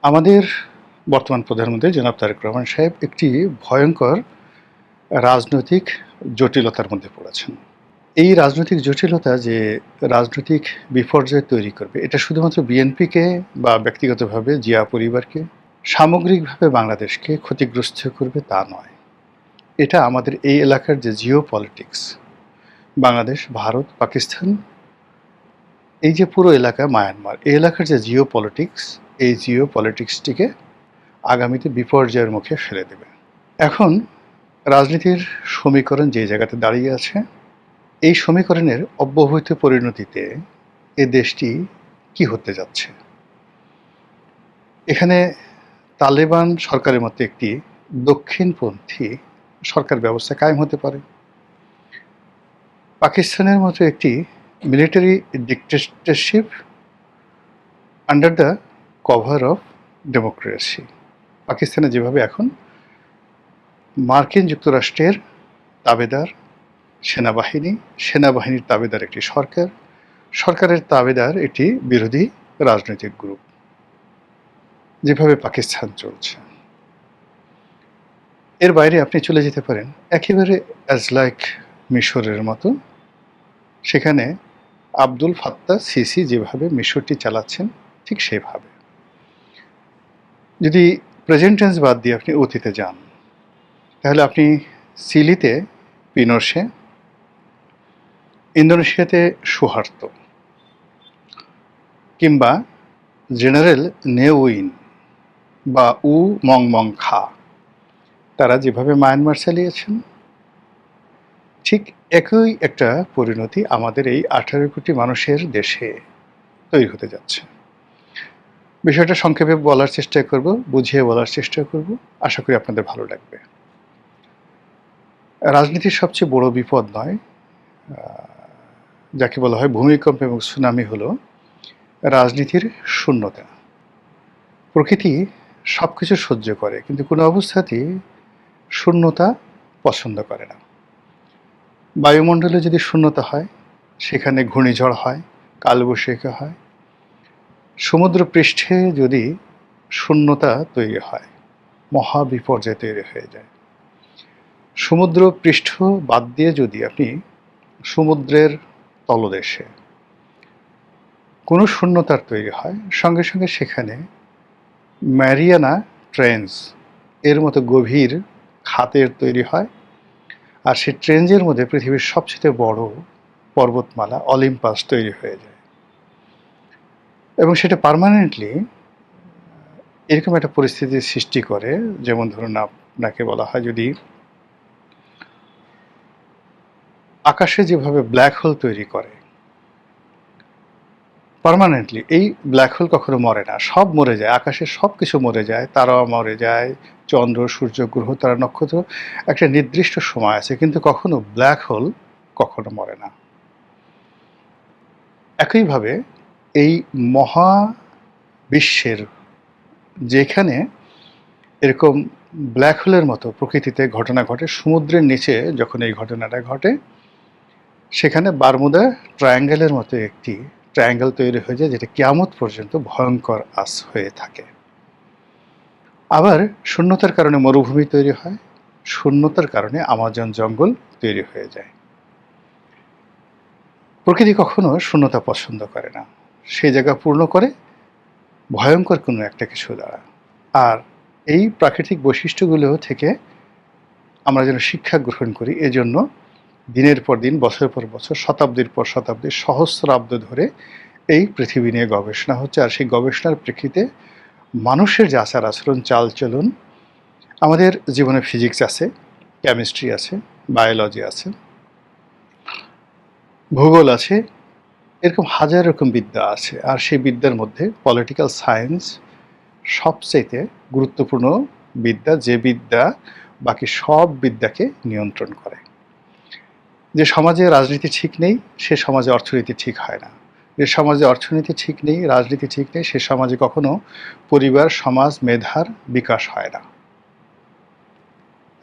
আমাদের বর্তমান প্রধানমন্ত্রী জনাব তারেক রহমান সাহেব একটি ভয়ঙ্কর রাজনৈতিক জটিলতার মধ্যে পড়েছেন। এই রাজনৈতিক জটিলতা যে রাজনৈতিক বিপর্যয় তৈরি করবে, এটা শুধুমাত্র বিএনপিকে বা ব্যক্তিগতভাবে জিয়া পরিবারকে, সামগ্রিকভাবে বাংলাদেশকে ক্ষতিগ্রস্ত করবে তা নয়। এটা আমাদের এই এলাকার যে জিও পলিটিক্স, বাংলাদেশ, ভারত, পাকিস্তান, এই যে পুরো এলাকা মায়ানমার, এই এলাকার যে জিও পলিটিক্স, এই জিও পলিটিক্সটিকে আগামীতে বিপর্যয়ের মুখে ফেলে দেবে। এখন রাজনীতির সমীকরণ যে জায়গাতে দাঁড়িয়ে আছে, এই সমীকরণের অব্যবহিত পরিণতিতে এ দেশটি কি হতে যাচ্ছে। এখানে তালেবান সরকারের মতো একটি দক্ষিণপন্থী সরকার ব্যবস্থা কায়েম হতে পারে। পাকিস্তানের মতো একটি military dictatorship under the cover of democracy. পাকিস্তানে যেভাবে এখন মার্কিন যুক্তরাষ্ট্রের তাবেদার সেনাবাহিনী, সেনাবাহিনীর তাবেদার একটি সরকার, সরকারের তাবেদার একটি বিরোধী রাজনৈতিক গ্রুপ, যেভাবে পাকিস্তান চলছে। এর বাইরে আপনি চলে যেতে পারেন একেবারে অ্যাজ লাইক মিশরের মতো। সেখানে আব্দুল ফাত্তাহ সিসি যেভাবে মিশরটি চালাচ্ছেন, ঠিক সেভাবে। যদি প্রেজেন্ট টেন্স বাদ দিয়ে আপনি অতীতে যান, তাহলে আপনি চিলিতে পিনোশে, ইন্দোনেশিয়াতে সুহার্তো, কিংবা জেনারেল নেউইন বা উ মং মং খা, তারা যেভাবে মায়ানমার চালিয়েছেন, ঠিক একই একটা পরিণতি আমাদের এই 18 কোটি মানুষের দেশে তৈরি হতে যাচ্ছে। বিষয়টা সংক্ষেপে বলার চেষ্টা করব, বুঝিয়ে বলার চেষ্টা করব, আশা করি আপনাদের ভালো লাগবে। রাজনীতির সবচেয়ে বড় বিপদ নয়, যাকে বলা হয় ভূমিকম্প এবং সুনামি, হলো রাজনীতির শূন্যতা। প্রকৃতি সব কিছু সহ্য করে, কিন্তু কোনো অবস্থাতেই শূন্যতা পছন্দ করে না। বায়ুমণ্ডলে যদি শূন্যতা হয়, সেখানে ঘূর্ণিঝড় হয়, কালবৈশাখী হয়। সমুদ্র পৃষ্ঠে যদি শূন্যতা তৈরি হয়, মহাবিপর্যয় তৈরি হয়ে যায়। সমুদ্র পৃষ্ঠ বাদ দিয়ে যদি আপনি সমুদ্রের তলদেশে কোনো শূন্যতার তৈরি হয়, সঙ্গে সঙ্গে সেখানে ম্যারিয়ানা ট্রেঞ্চ এর মতো গভীর খাতের তৈরি হয়, আর সেই ট্রেঞ্চের মধ্যে পৃথিবীর সবচেয়ে বড় পর্বতমালা অলিম্পাস তৈরি হয়ে যায়। এবং সেটা পার্মানেন্টলি এরকম একটা পরিস্থিতির সৃষ্টি করে, যেমন ধরুন আপনাকে বলা হয়, যদি আকাশে যেভাবে ব্ল্যাক হোল তৈরি করে পার্মানেন্টলি, এই ব্ল্যাক হোল কখনো মরে না, সব মরে যায়, আকাশের সব কিছু মরে যায়, তারাও মরে যায়, চন্দ্র, সূর্য, গ্রহ, তারা, নক্ষত্র, একটা নির্দিষ্ট সময় আছে, কিন্তু কখনো ব্ল্যাক হোল কখনো মরে না। একইভাবে এই মহাবিশ্বের যেখানে এরকম ব্ল্যাক হোলের মতো প্রকৃতিতে ঘটনা ঘটে, সমুদ্রের নিচে যখন এই ঘটনাটা ঘটে, সেখানে বারমুদা ট্রায়াঙ্গেলের মতো একটি ট্রায়াঙ্গেল তৈরি হয়ে যায়, যেটা কিয়ামত পর্যন্ত ভয়ঙ্কর আস হয়ে থাকে। আবার শূন্যতার কারণে মরুভূমি তৈরি হয়, শূন্যতার কারণে আমাজন জঙ্গল তৈরি হয়ে যায়। প্রকৃতি কখনো শূন্যতা পছন্দ করে না, সেই জায়গা পূর্ণ করে ভয়ঙ্কর কোনো একটা কিছু দ্বারা। আর এই প্রাকৃতিক বৈশিষ্ট্যগুলো থেকে আমরা যেন শিক্ষা গ্রহণ করি, এজন্য দিনের পর দিন, বছরের পর বছর, শতাব্দীর পর শতাব্দী, সহস্রাব্দ ধরে এই পৃথিবী নিয়ে গবেষণা হচ্ছে। আর সেই গবেষণার প্রেক্ষিতে মানুষের যে আচার আচরণ, চালচলন, আমাদের জীবনে ফিজিক্স আছে, কেমিস্ট্রি আছে, বায়োলজি আছে, ভূগোল আছে, এরকম হাজার রকম বিদ্যা আছে। আর সেই বিদ্যার মধ্যে পলিটিক্যাল সায়েন্স সবচেয়ে গুরুত্বপূর্ণ বিদ্যা, যে বিদ্যা বাকি সব বিদ্যাকে নিয়ন্ত্রণ করে। যে সমাজে রাজনীতি ঠিক নেই, সে সমাজে অর্থনীতি ঠিক হয় না। যে সমাজে অর্থনীতি ঠিক নেই, রাজনীতি ঠিক নেই, সে সমাজে কখনো পরিবার, সমাজ, মেধার বিকাশ হয় না।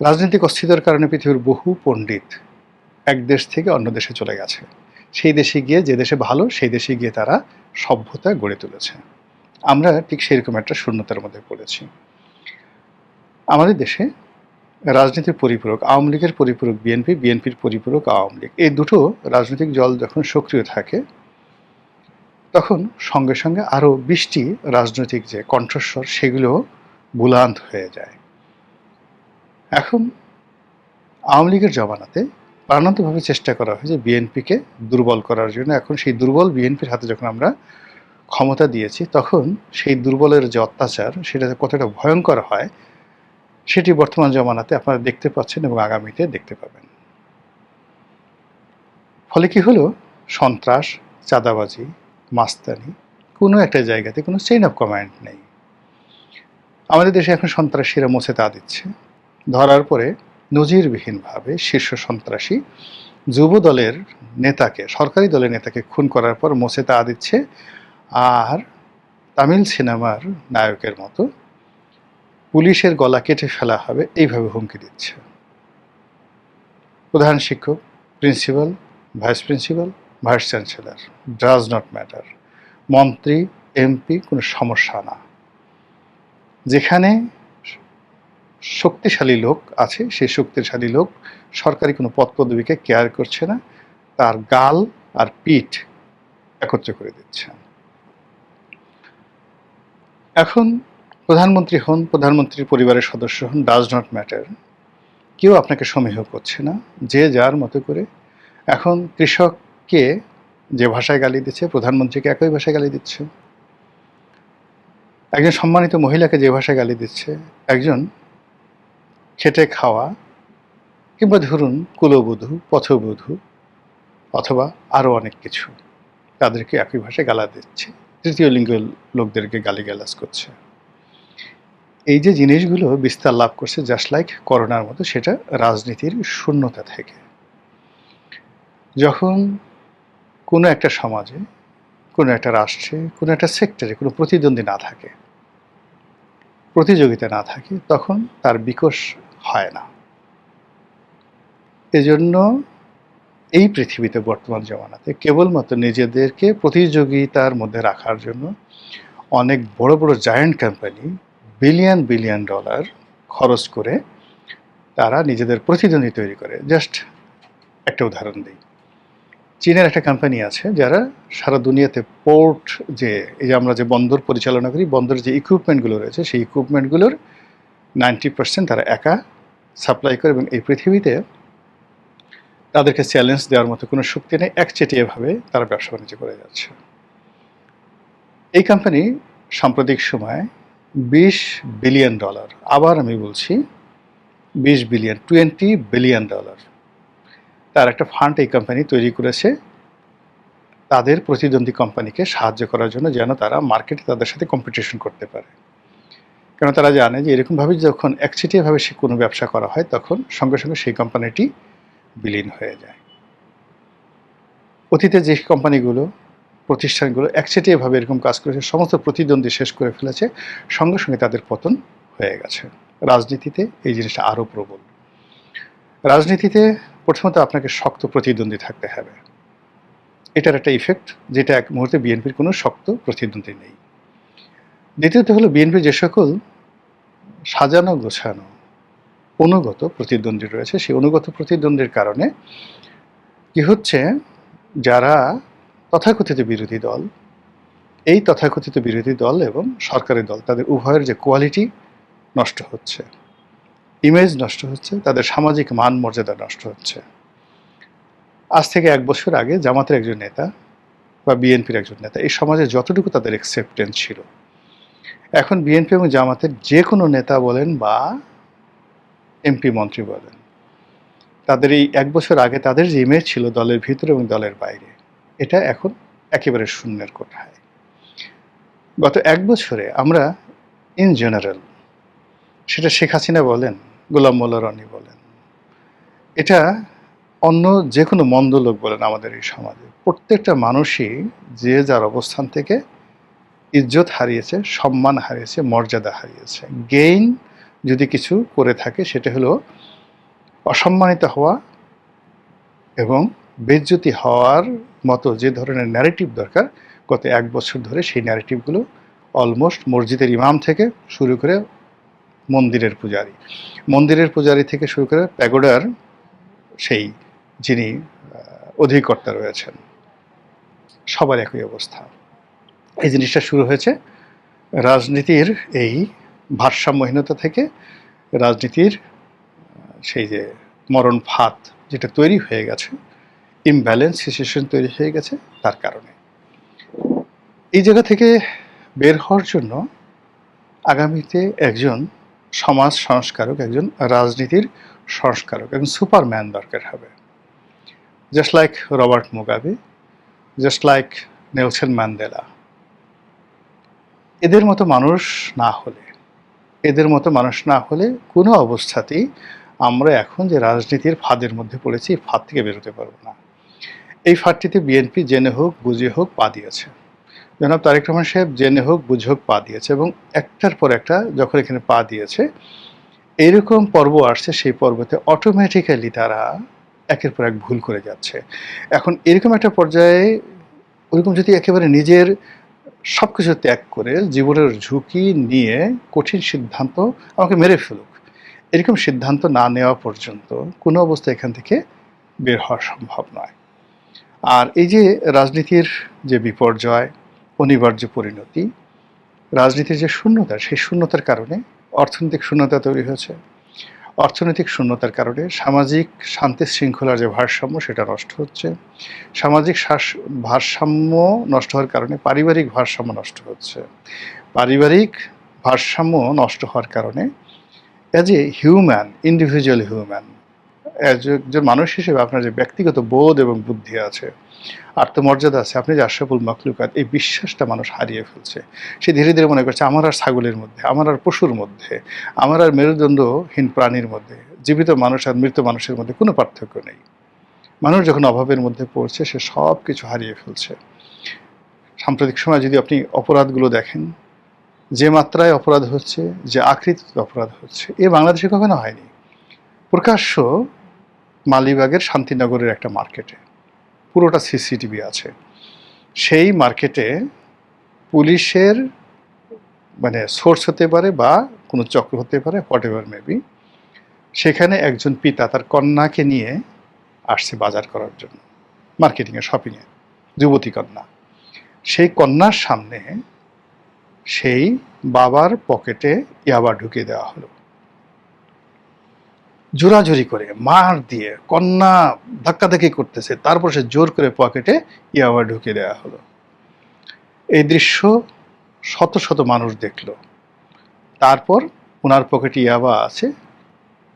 রাজনৈতিক অস্থিরতার কারণে পৃথিবীর বহু পণ্ডিত এক দেশ থেকে অন্য দেশে চলে গেছে। সেই দেশে গিয়ে, যে দেশে ভালো, সেই দেশে গিয়ে তারা সভ্যতা গড়ে তুলেছে। আমরা ঠিক সেরকম একটা শূন্যতার মধ্যে পড়েছি। আমাদের দেশে রাজনীতির পরিপূরক আওয়ামী লীগের পরিপূরক বিএনপি, বিএনপির পরিপূরক আওয়ামী লীগ, এই দুটো রাজনৈতিক দল যখন সক্রিয় থাকে তখন সঙ্গে সঙ্গে আরও ২০টি রাজনৈতিক যে কণ্ঠস্বর সেগুলো বুলান্ত হয়ে যায়। এখন আওয়ামী লীগের জমানাতে প্রাণান্তভাবে চেষ্টা করা হয় যে বিএনপিকে দুর্বল করার জন্য। এখন সেই দুর্বল বিএনপির হাতে যখন আমরা ক্ষমতা দিয়েছি তখন সেই দুর্বলের যে অত্যাচার সেটা কতটা ভয়ঙ্কর হয় সেটি বর্তমান জমানাতে আপনারা দেখতে পাচ্ছেন এবং আগামীতে দেখতে পাবেন। ফলে কি হলো, সন্ত্রাস, চাঁদাবাজি, মাস্তানি, কোনো একটা জায়গাতে কোনো চেইন অফ কমান্ড নেই। আমাদের দেশে এখন সন্ত্রাসীরা মুছে তা দিচ্ছে। ধরার পরে নজিরবিহীনভাবে শীর্ষ সন্ত্রাসী যুব দলের নেতাকে, সরকারি দলের নেতাকে খুন করার পর মুছে তা দিচ্ছে, আর তামিল সিনেমার নায়কের মতো পুলিশের গলা কেটে ফেলা হবে এইভাবে হুমকি দিচ্ছে। প্রধান শিক্ষক, principal, vice principal, vice chancellor, does not matter, মন্ত্রী, এমপি, কোনো সমস্যা না। যেখানে শক্তিশালী লোক আছে সেই শক্তিশালী লোক সরকারি কোনো পদ পদবীকে কেয়ার করছে না, তার গাল আর পিঠ একত্র করে দিচ্ছে। এখন প্রধানমন্ত্রী হন, প্রধানমন্ত্রীর পরিবারের সদস্য হন, ডাজ নট ম্যাটার, কেউ আপনাকে সমীহ করছে না, যে যার মতো করে। এখন কৃষককে যে ভাষায় গালি দিচ্ছে প্রধানমন্ত্রীকে একই ভাষায় গালি দিচ্ছে, একজন সম্মানিত মহিলাকে যে ভাষায় গালি দিচ্ছে একজন খেটে খাওয়া কিংবা ধরুন কুলবধূ, পথবধূ অথবা আরও অনেক কিছু, তাদেরকে একই ভাষায় গালা দিচ্ছে, তৃতীয় লিঙ্গের লোকদেরকে গালিগালাজ করছে। এই যে জিনিসগুলো বিস্তার লাভ করছে জাস্ট লাইক করোনার মতো, সেটা রাজনীতির শূন্যতা থেকে। যখন কোনো একটা সমাজে, কোনো একটা রাষ্ট্রে, কোনো একটা সেক্টরে কোনো প্রতিদ্বন্দ্বী না থাকে, প্রতিযোগিতা না থাকে, তখন তার বিকাশ হয় না। এজন্য এই পৃথিবীতে বর্তমান জমানাতে কেবলমাত্র নিজেদেরকে প্রতিযোগিতার মধ্যে রাখার জন্য অনেক বড় বড় giant company billion billion dollar খরচ করে তারা নিজেদের প্রতিদ্বন্দ্বী তৈরি করে। জাস্ট একটা উদাহরণ দিই, চীনের একটা কোম্পানি আছে যারা সারা দুনিয়াতে পোর্ট, যে এই যে আমরা যে বন্দর পরিচালনা করি, বন্দরের যে ইকুইপমেন্টগুলো রয়েছে সেই ইকুইপমেন্টগুলোর 90% তারা একা সাপ্লাই করে, এবং এই পৃথিবীতে তাদেরকে চ্যালেঞ্জ দেওয়ার মতো কোনো শক্তি নেই, একচেটিয়াভাবে তারা ব্যবসা বাণিজ্য করে যাচ্ছে। এই কোম্পানি সাম্প্রতিক সময়ে $20 বিলিয়ন, আবার আমি বলছি 20 বিলিয়ন, $20 বিলিয়ন তার একটা ফান্ড এই কোম্পানি তৈরি করেছে তাদের প্রতিদ্বন্দ্বী কোম্পানিকে সাহায্য করার জন্য, যেন তারা মার্কেটে তাদের সাথে কম্পিটিশন করতে পারে। কারণ তারা জানে যে এরকমভাবে যখন একচেটিয়াভাবে সে কোনো ব্যবসা করা হয় তখন সঙ্গে সঙ্গে সেই কোম্পানিটি বিলীন হয়ে যায়। অতীতে যে কোম্পানিগুলো, প্রতিষ্ঠানগুলো একচেটিয়াভাবে এরকম কাজ করেছে, সমস্ত প্রতিদ্বন্দ্বী শেষ করে ফেলেছে, সঙ্গে সঙ্গে তাদের পতন হয়ে গেছে। রাজনীতিতে এই জিনিসটা আরও প্রবল। রাজনীতিতে প্রথমত আপনাকে শক্ত প্রতিদ্বন্দ্বী থাকতে হবে, এটার একটা ইফেক্ট, যেটা এক মুহূর্তে বিএনপির কোনো শক্ত প্রতিদ্বন্দ্বী নেই। দ্বিতীয়ত হলো বিএনপির যে সকল সাজানো গোছানো অনুগত প্রতিদ্বন্দ্বী রয়েছে, সেই অনুগত প্রতিদ্বন্দ্বীর কারণে কি হচ্ছে, যারা তথাকথিত বিরোধী দল, এই তথাকথিত বিরোধী দল এবং সরকারি দল, তাদের উভয়ের যে কোয়ালিটি নষ্ট হচ্ছে, ইমেজ নষ্ট হচ্ছে, তাদের সামাজিক মান মর্যাদা নষ্ট হচ্ছে। আজ থেকে 1 বছর আগে জামাতের একজন নেতা বা বিএনপির একজন নেতা এই সমাজে যতটুকু তাদের অ্যাকসেপ্টেন্স ছিল, এখন বিএনপি এবং জামাতের যে কোনো নেতা বলেন বা এমপি মন্ত্রী বলেন, তাদের এই 1 বছর আগে তাদের যে ইমেজ ছিল দলের ভিতরে এবং দলের বাইরে, এটা এখন একেবারে শূন্যের কোঠায়। গত 1 বছরে আমরা ইন জেনারেল, সেটা শেখ হাসিনা বলেন, গোলাম মোল্লা রনি বলেন, এটা অন্য যে কোনো মন্দ লোক বলেন, আমাদের এই সমাজে প্রত্যেকটা মানুষই যে যার অবস্থান থেকে ইজ্জত হারিয়েছে, সম্মান হারিয়েছে, মর্যাদা হারিয়েছে। গেইন যদি কিছু করে থাকে সেটা হলো অসম্মানিত হওয়া এবং বেইজ্জতি হওয়ার মতো যে ধরনের ন্যারেটিভ দরকার, গত 1 বছর ধরে সেই ন্যারেটিভগুলো অলমোস্ট মসজিদের ইমাম থেকে শুরু করে মন্দিরের পূজারী থেকে শুরু করে প্যাগোডার সেই যিনি অধিকর্তা রয়েছেন, সবার একই অবস্থা। এই জিনিসটা শুরু হয়েছে রাজনীতির এই ভারসাম্যহীনতা থেকে, রাজনীতির সেই যে মরণ ফাঁদ যেটা তৈরি হয়ে গেছে, ইমব্যালেন্স সিচুয়েশন তৈরি হয়ে গেছে তার কারণে। এই জায়গা থেকে বের হওয়ার জন্য আগামীতে একজন সমাজ সংস্কারক, একজন রাজনীতির সংস্কারক, একজন সুপারম্যান দরকার হবে। Just like Robert Mugabe, just like Nelson Mandela. এদের মতো মানুষ না হলে কোনো অবস্থাতেই আমরা এখন যে রাজনীতির ফাঁদের মধ্যে পড়েছি, এই ফাঁদ থেকে বেরোতে পারবো না। এই ফাঁদটিতে বিএনপি জেনে হোক বুঝে হোক পা দিয়েছে। জনাব তারেক রহমান সাহেব জেনে হোক বুঝে হোক পা দিয়েছে, এবং একটার পর একটা যখন এখানে পা দিয়েছে, এইরকম পর্ব আসছে, সেই পর্বতে অটোমেটিক্যালি তারা একের পর এক ভুল করে যাচ্ছে। এখন এরকম একটা পর্যায়ে ওইরকম যদি একেবারে নিজের সব কিছু ত্যাগ করে জীবনের ঝুঁকি নিয়ে কঠিন সিদ্ধান্ত আমাকে মেরে ফেলুক, এরকম সিদ্ধান্ত না নেওয়া পর্যন্ত কোনো অবস্থায় এখান থেকে বের হওয়া সম্ভব নয়। আর এই যে রাজনীতির যে বিপর্যয়, অনিবার্য পরিণতি, রাজনীতির যে শূন্যতা, সেই শূন্যতার কারণে অর্থনৈতিক শূন্যতা তৈরি হয়েছে। অর্থনৈতিক শূন্যতার কারণে সামাজিক শান্তি শৃঙ্খলার যে ভারসাম্য, সেটা নষ্ট হচ্ছে। সামাজিক ভারসাম্য নষ্ট হওয়ার কারণে পারিবারিক ভারসাম্য নষ্ট হচ্ছে। পারিবারিক ভারসাম্য নষ্ট হওয়ার কারণে as a human, individual human, একজন মানুষ হিসেবে আপনার যে ব্যক্তিগত বোধ এবং বুদ্ধি আছে, আত্মমর্যাদা আছে, আপনি যে আশরাফুল মাখলুকাত, এই বিশ্বাসটা মানুষ হারিয়ে ফেলছে। সে ধীরে ধীরে মনে করছে আমার আর ছাগলের মধ্যে, আমার আর পশুর মধ্যে, আমার আর মেরুদণ্ডহীন প্রাণীর মধ্যে, জীবিত মানুষ আর মৃত মানুষের মধ্যে কোনো পার্থক্য নেই। মানুষ যখন অভাবের মধ্যে পড়ছে, সে সব কিছু হারিয়ে ফেলছে। সাম্প্রতিক সময় যদি আপনি অপরাধগুলো দেখেন, যে মাত্রায় অপরাধ হচ্ছে, যে আকৃতিতে অপরাধ হচ্ছে, এ বাংলাদেশে কখনো হয়নি। প্রকাশ্য মালিবাগের শান্তিনগরের একটা মার্কেটে পুরোটা সিসিটিভি আছে। সেই মার্কেটে পুলিশের সোর্স হতে পারে বা কোনো চক্র হতে পারে, হোয়াট এভার মেবি, সেখানে একজন পিতা তার কন্যাকে নিয়ে আসছে বাজার করার জন্য, মার্কেটিংয়ে, শপিংয়ে, যুবতী কন্যা। সেই কন্যার সামনে সেই বাবার পকেটে ইয়াবা ঢুকিয়ে দেওয়া হলো, জোরাজুরি করে, মার দিয়ে। কন্যা ধাক্কাধাক্কি করতেছে, তারপর সে জোর করে পকেটে ইয়াবা ঢুকিয়ে দেওয়া হলো। এই দৃশ্য শত শত মানুষ দেখলো। তারপর ওনার পকেটে ইয়াবা আছে,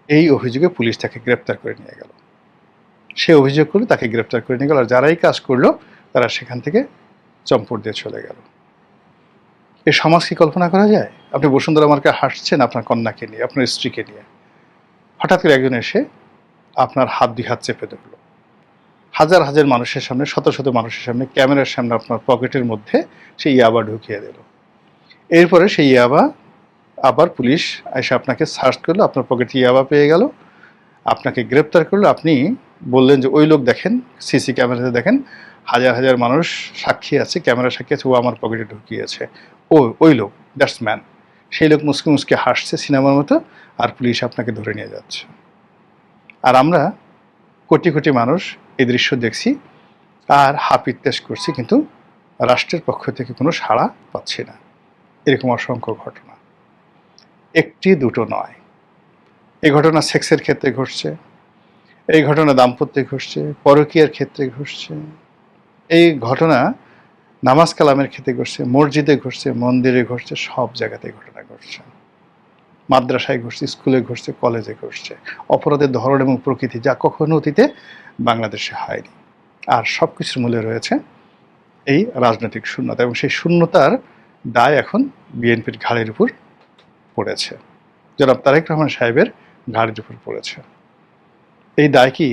এই অভিযোগে পুলিশ তাকে গ্রেপ্তার করে নিয়ে গেল। সে অভিযোগ করে তাকে গ্রেপ্তার করে নিয়ে গেল, আর যারাই কাজ করলো তারা সেখান থেকে চম্পট দিয়ে চলে গেল। এই সমাজ কি কল্পনা করা যায়? আপনি বসুন্ধরা মার্কেটে হাসছেন আপনার কন্যাকে নিয়ে, আপনার স্ত্রীকে নিয়ে, হঠাৎ করে একজন এসে আপনার হাত দুই হাত চেপে ধরলো, হাজার হাজার মানুষের সামনে, শত শত মানুষের সামনে, ক্যামেরার সামনে আপনার পকেটের মধ্যে সেই ইয়াবা ঢুকিয়ে দিল। এরপরে সেই ইয়াবা আবার পুলিশ এসে আপনাকে সার্চ করলো, আপনার পকেটে ইয়াবা পেয়ে গেল, আপনাকে গ্রেপ্তার করলো। আপনি বললেন যে ওই লোক দেখেন, সিসি ক্যামেরাতে দেখেন, হাজার হাজার মানুষ সাক্ষী আছে, ক্যামেরা সাক্ষী আছে, ও আমার পকেটে ঢুকিয়েছে, ওই লোক, দ্যাটস ম্যান। সেই লোক মুসকে মুসকে হাসছে সিনেমার মতো, আর পুলিশ আপনাকে ধরে নিয়ে যাচ্ছে। আর আমরা কোটি কোটি মানুষ এই দৃশ্য দেখছি আর হাপিত্তেশ করছি, কিন্তু রাষ্ট্রের পক্ষ থেকে কোনো সাড়া পাচ্ছি না। এরকম অসংখ্য ঘটনা, একটি দুটো নয়। এই ঘটনা সেক্সের ক্ষেত্রে ঘটছে, এই ঘটনা দাম্পত্যে ঘটছে, পরকীয়ার ক্ষেত্রে ঘটছে, এই ঘটনা নামাজ কালামের ক্ষেত্রে ঘটছে, মসজিদে ঘটছে, মন্দিরে ঘটছে, সব জায়গাতেই ঘটনা ঘটছে। মাদ্রাসায় ঘটছে, স্কুলে ঘটছে, কলেজে ঘটছে। অপরাধের ধরন এবং প্রকৃতি যা কখনো অতীতে বাংলাদেশে হয়নি। আর সব কিছুর মূলে রয়েছে এই রাজনৈতিক শূন্যতা, এবং সেই শূন্যতার দায় এখন বিএনপির ঘাড়ের উপর পড়েছে, জনাব তারেক রহমান সাহেবের ঘাড়ের উপর পড়েছে। এই দায় কি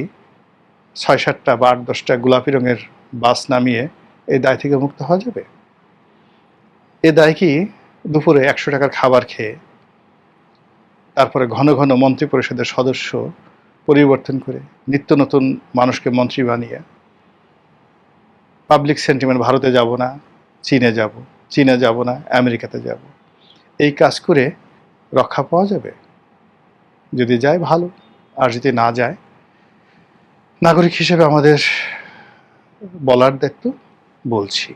৬-৭টা বা ৮-১০টা গোলাপি রঙের বাস নামিয়ে এই দায় থেকে মুক্ত হওয়া যাবে? এ দায় কি দুপুরে ১০০ টাকার খাবার খেয়ে, তারপরে ঘন ঘন মন্ত্রী পরিষদের সদস্য পরিবর্তন করে, নিত্য নতুন মানুষকে মন্ত্রী বানিয়ে, পাবলিক সেন্টিমেন্ট, ভারতে যাব না, চীনে যাব, চীনে যাব না, আমেরিকাতে যাব। এই কাজ করে রক্ষা পাওয়া যাবে? যদি যায় ভালো, আর যদি না যায়, নাগরিক হিসেবে আমাদের বলার দায়িত্ব বলছি।